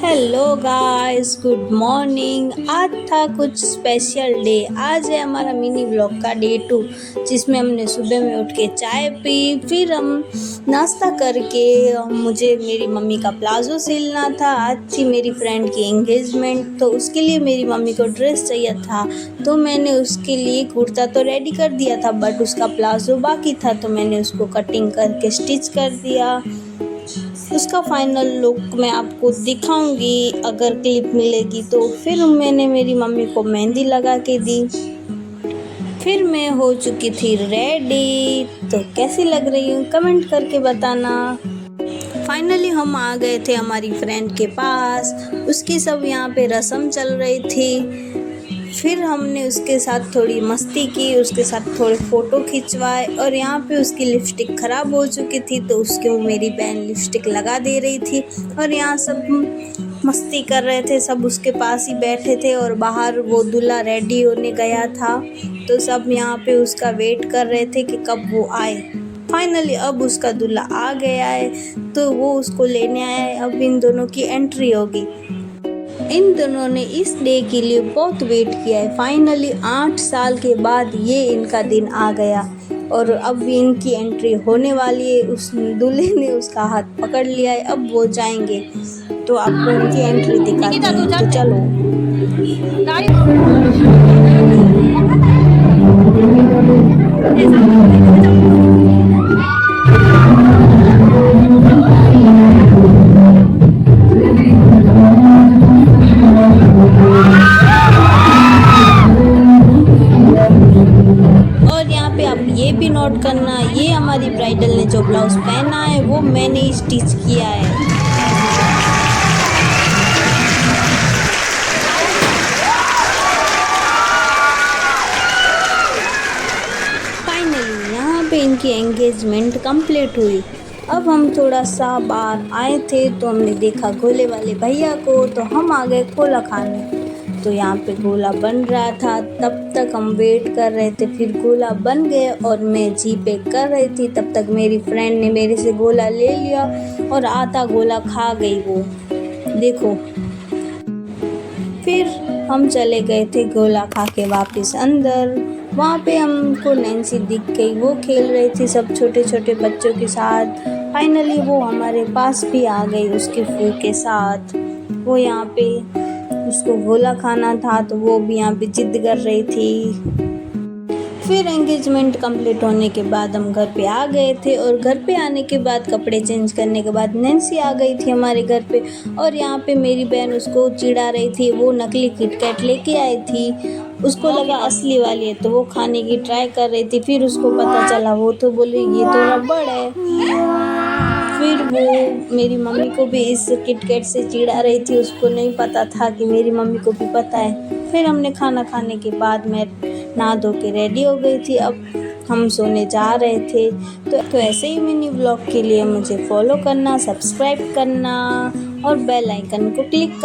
Hello guys, good morning. आज था कुछ स्पेशल डे। आज है हमारा मिनी व्लॉग का डे 2, जिसमें हमने सुबह में उठ के चाय पी, फिर हम नाश्ता करके मुझे मेरी मम्मी का प्लाजो सिलना था। आज थी मेरी फ्रेंड की एंगेजमेंट, तो उसके लिए मेरी मम्मी को ड्रेस चाहिए था, तो मैंने उसके लिए कुर्ता तो रेडी कर दिया था, बट उसका प्लाजो बाकी था, तो मैंने उसको कटिंग करके स्टिच कर दिया। उसका फाइनल लुक मैं आपको दिखाऊंगी अगर क्लिप मिलेगी तो। फिर मैंने मेरी मम्मी को मेहंदी लगा के दी, फिर मैं हो चुकी थी रेडी। तो कैसी लग रही हूँ कमेंट करके बताना। फाइनली हम आ गए थे हमारी फ्रेंड के पास। उसकी सब यहाँ पे रस्म चल रही थी। फिर हमने उसके साथ थोड़ी मस्ती की, उसके साथ थोड़े फ़ोटो खिंचवाए, और यहाँ पे उसकी लिपस्टिक ख़राब हो चुकी थी, तो उसके मेरी बहन लिपस्टिक लगा दे रही थी। और यहाँ सब मस्ती कर रहे थे, सब उसके पास ही बैठे थे, और बाहर वो दूल्हा रेडी होने गया था, तो सब यहाँ पे उसका वेट कर रहे थे कि कब वो आए। फाइनली अब उसका दूल्हा आ गया है, तो वो उसको लेने आया है। अब इन दोनों की एंट्री होगी। इन दोनों ने इस डे के लिए बहुत वेट किया है। फाइनली 8 साल के बाद ये इनका दिन आ गया, और अब इनकी एंट्री होने वाली है। उस दूल्हे ने उसका हाथ पकड़ लिया है, अब वो जाएंगे, तो आपको उनकी एंट्री दिखाते हैं, तो चलो। और यहाँ पे आप ये भी नोट करना, ये हमारी ब्राइडल ने जो ब्लाउज पहना है वो मैंने ही स्टिच किया है। फाइनली यहाँ पे इनकी एंगेजमेंट कंप्लीट हुई। अब हम थोड़ा सा बाहर आए थे, तो हमने देखा गोले वाले भैया को, तो हम आ गए गोला खाने। तो यहाँ पे गोला बन रहा था, तब तक हम वेट कर रहे थे। फिर गोला बन गए और मैं जी पे कर रही थी, तब तक मेरी फ्रेंड ने मेरे से गोला ले लिया और आधा गोला खा गई वो, देखो। फिर हम चले गए थे गोला खा के वापस अंदर। वहाँ पे हमको नैन्सी दिख गई, वो खेल रही थी सब छोटे छोटे बच्चों के साथ। फाइनली वो हमारे पास भी आ गई उसके फूल के साथ। वो यहाँ पे उसको गोला खाना था, तो वो भी यहाँ पे जिद कर रही थी। फिर एंगेजमेंट कंप्लीट होने के बाद हम घर पे आ गए थे, और घर पे आने के बाद कपड़े चेंज करने के बाद नैन्सी आ गई थी हमारे घर पे। और यहाँ पे मेरी बहन उसको चिढ़ा रही थी। वो नकली किटकैट लेके आई थी, उसको लगा असली वाली है, तो वो खाने की ट्राई कर रही थी। फिर उसको पता चला, वो तो बोली ये तो रबड़ है। फिर वो मेरी मम्मी को भी इस किटकैट से चिढ़ा रही थी, उसको नहीं पता था कि मेरी मम्मी को भी पता है। फिर हमने खाना खाने के बाद मैं नहा धो के रेडी हो गई थी। अब हम सोने जा रहे थे। तो ऐसे ही मिनी व्लॉग के लिए मुझे फॉलो करना, सब्सक्राइब करना और बेल आइकन को क्लिक कर